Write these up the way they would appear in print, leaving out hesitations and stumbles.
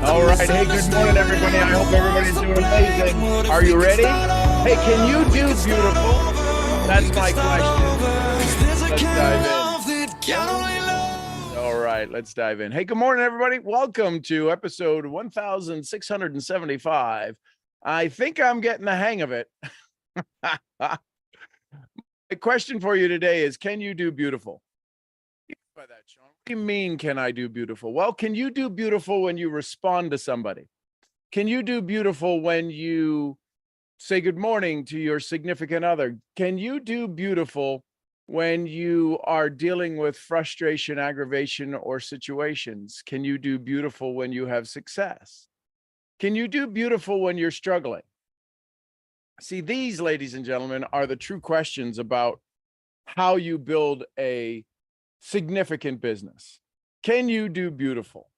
All right. Hey, good morning, everybody. I hope everybody's doing amazing. Are you ready? Hey, can you do beautiful? That's my question. Let's dive in. All right, let's dive in. Hey, good morning, everybody. Welcome to episode 1675. I think I'm getting the hang of it. The question for you today is, can you do beautiful? By that, Sean, what do you mean, can I do beautiful? Well, can you do beautiful when you respond to somebody? Can you do beautiful when you say good morning to your significant other? Can you do beautiful when you are dealing with frustration, aggravation, or situations? Can you do beautiful when you have success? Can you do beautiful when you're struggling? See, these, ladies and gentlemen, are the true questions about how you build a significant business. Can you do beautiful?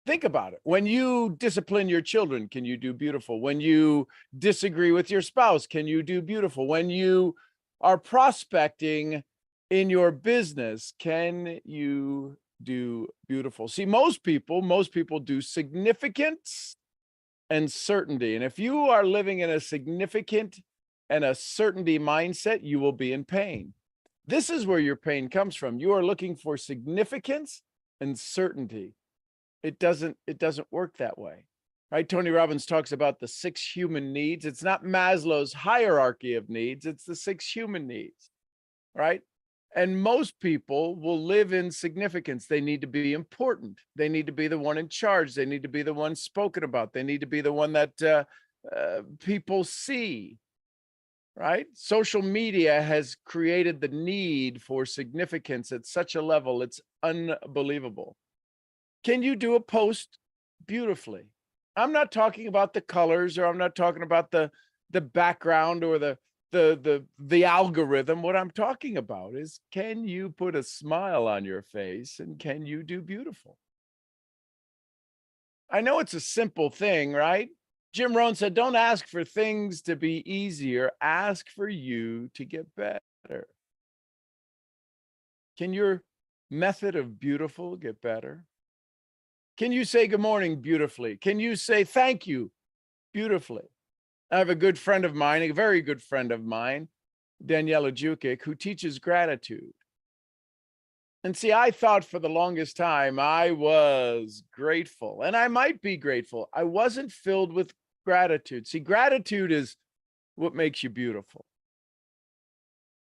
Think about it. When you discipline your children, can you do beautiful? When you disagree with your spouse, can you do beautiful? When you are prospecting in your business, can you do beautiful? See, most people do significance and certainty. And if you are living in a significant and a certainty mindset, you will be in pain. This is where your pain comes from. You are looking for significance and certainty. It doesn't work that way, right? Tony Robbins talks about the 6 human needs. It's not Maslow's hierarchy of needs. It's the 6 human needs, right? And most people will live in significance. They need to be important. They need to be the one in charge. They need to be the one spoken about. They need to be the one that people see, right? Social media has created the need for significance at such a level. It's unbelievable. Can you do a post beautifully? I'm not talking about the colors, or I'm not talking about the background or the algorithm. What I'm talking about is, can you put a smile on your face, and can you do beautiful? I know it's a simple thing, right? Jim Rohn said, don't ask for things to be easier, ask for you to get better. Can your method of beautiful get better? Can you say good morning beautifully? Can you say thank you beautifully? I have a good friend of mine, a very good friend of mine, Daniela Jukic, who teaches gratitude. And see, I thought for the longest time I was grateful, and I might be grateful. I wasn't filled with gratitude. See, gratitude is what makes you beautiful.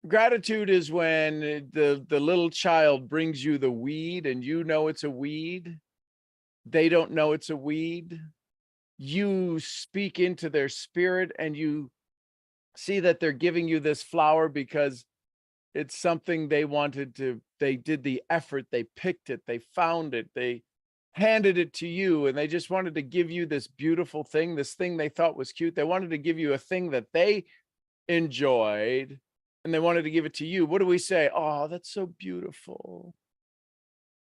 Gratitude is when the little child brings you the weed and you know it's a weed. They don't know it's a weed. You speak into their spirit and you see that they're giving you this flower because it's something they wanted to. They did the effort, they picked it, they found it, they handed it to you, and they just wanted to give you this beautiful thing, this thing they thought was cute. They wanted to give you a thing that they enjoyed, and they wanted to give it to you. What do we say? Oh, that's so beautiful.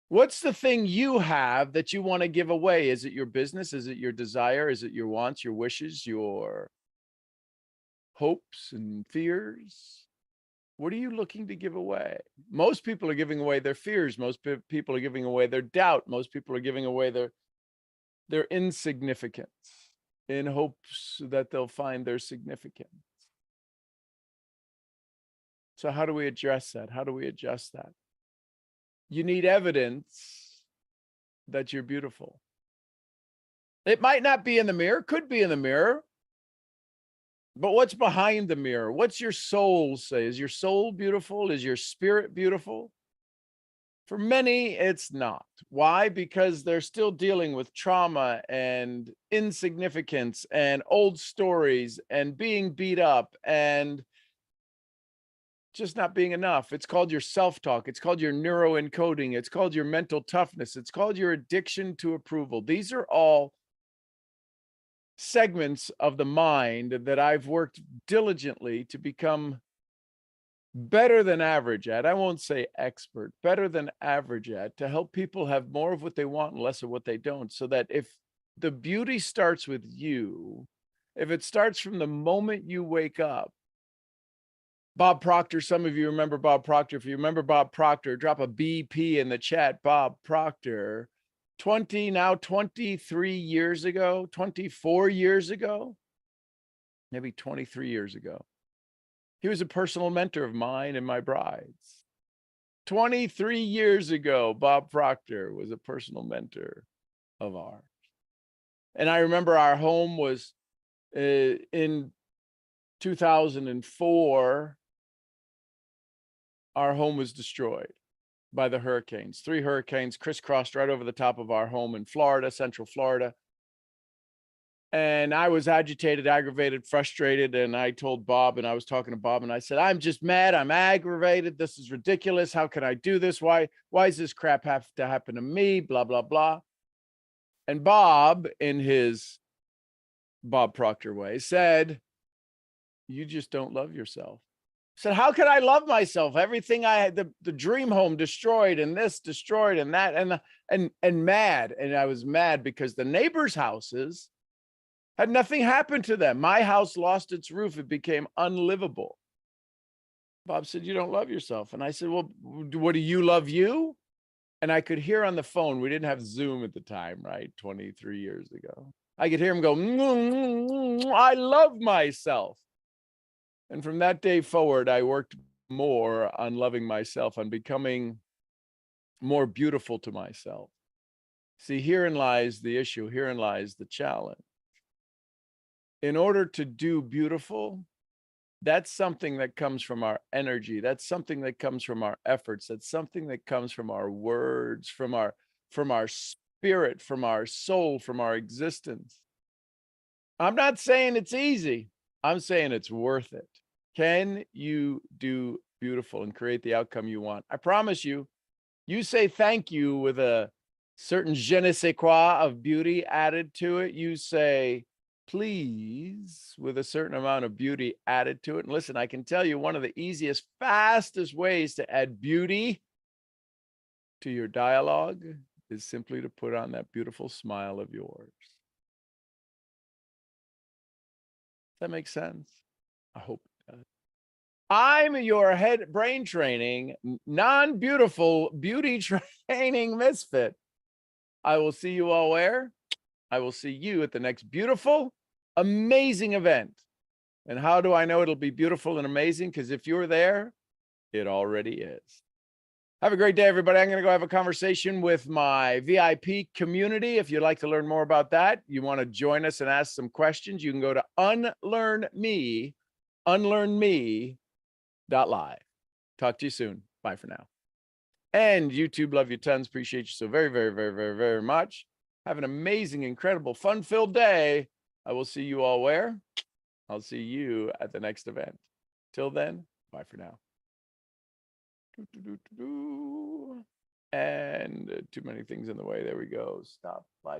What's the thing you have that you want to give away? Is it your business? Is it your desire? Is it your wants, your wishes, your hopes and fears? What are you looking to give away? Most people are giving away their fears. Most people are giving away their doubt. Most people are giving away their insignificance in hopes that they'll find their significance. So how do we address that? How do we adjust that? You need evidence that you're beautiful. It might not be in the mirror, could be in the mirror. But what's behind the mirror? What's your soul say? Is your soul beautiful? Is your spirit beautiful? For many, it's not. Why? Because they're still dealing with trauma and insignificance and old stories and being beat up and just not being enough. It's called your self-talk. It's called your neuroencoding. It's called your mental toughness. It's called your addiction to approval. These are all segments of the mind that I've worked diligently to become better than average at. I won't say expert, better than average at, to help people have more of what they want and less of what they don't. So that if the beauty starts with you, if it starts from the moment you wake up. Bob Proctor, some of you remember Bob Proctor. If you remember Bob Proctor, drop a BP in the chat. Bob Proctor 23 years ago, 24 years ago, maybe 23 years ago. He was a personal mentor of mine and my bride's. 23 years ago, Bob Proctor was a personal mentor of ours. And I remember our home was in 2004, our home was destroyed by the hurricanes. 3 hurricanes crisscrossed right over the top of our home in Florida, Central Florida. And I was agitated, aggravated, frustrated. And I told Bob, and I was talking to Bob, and I said, I'm just mad. I'm aggravated. This is ridiculous. How can I do this? Why does this crap have to happen to me? Blah, blah, blah. And Bob, in his Bob Proctor way, said, you just don't love yourself. I said, how could I love myself? Everything I had, the dream home destroyed, and this destroyed, and that, and mad. And I was mad because the neighbors' houses had nothing happened to them. My house lost its roof. It became unlivable. Bob said, you don't love yourself. And I said, well, what do you love you? And I could hear on the phone, we didn't have Zoom at the time, right? 23 years ago. I could hear him go, I love myself. And from that day forward, I worked more on loving myself, on becoming more beautiful to myself. See, herein lies the issue. Herein lies the challenge. In order to do beautiful, that's something that comes from our energy. That's something that comes from our efforts. That's something that comes from our words, from our spirit, from our soul, from our existence. I'm not saying it's easy. I'm saying it's worth it. Can you do beautiful and create the outcome you want? I promise you, you say thank you with a certain je ne sais quoi of beauty added to it. You say please with a certain amount of beauty added to it. And listen, I can tell you one of the easiest, fastest ways to add beauty to your dialogue is simply to put on that beautiful smile of yours. Does that make sense? I hope it does. I'm your head brain training, non-beautiful beauty training misfit. I will see you all where? I will see you at the next beautiful, amazing event. And how do I know it'll be beautiful and amazing? Because if you're there, it already is. Have a great day, everybody. I'm going to go have a conversation with my VIP community. If you'd like to learn more about that, you want to join us and ask some questions, you can go to unlearnme.live. Talk to you soon. Bye for now. And YouTube, love you tons. Appreciate you so very, very, very, very, very much. Have an amazing, incredible, fun-filled day. I will see you all where? I'll see you at the next event. Till then, bye for now. And too many things in the way. There we go. Stop. Bye.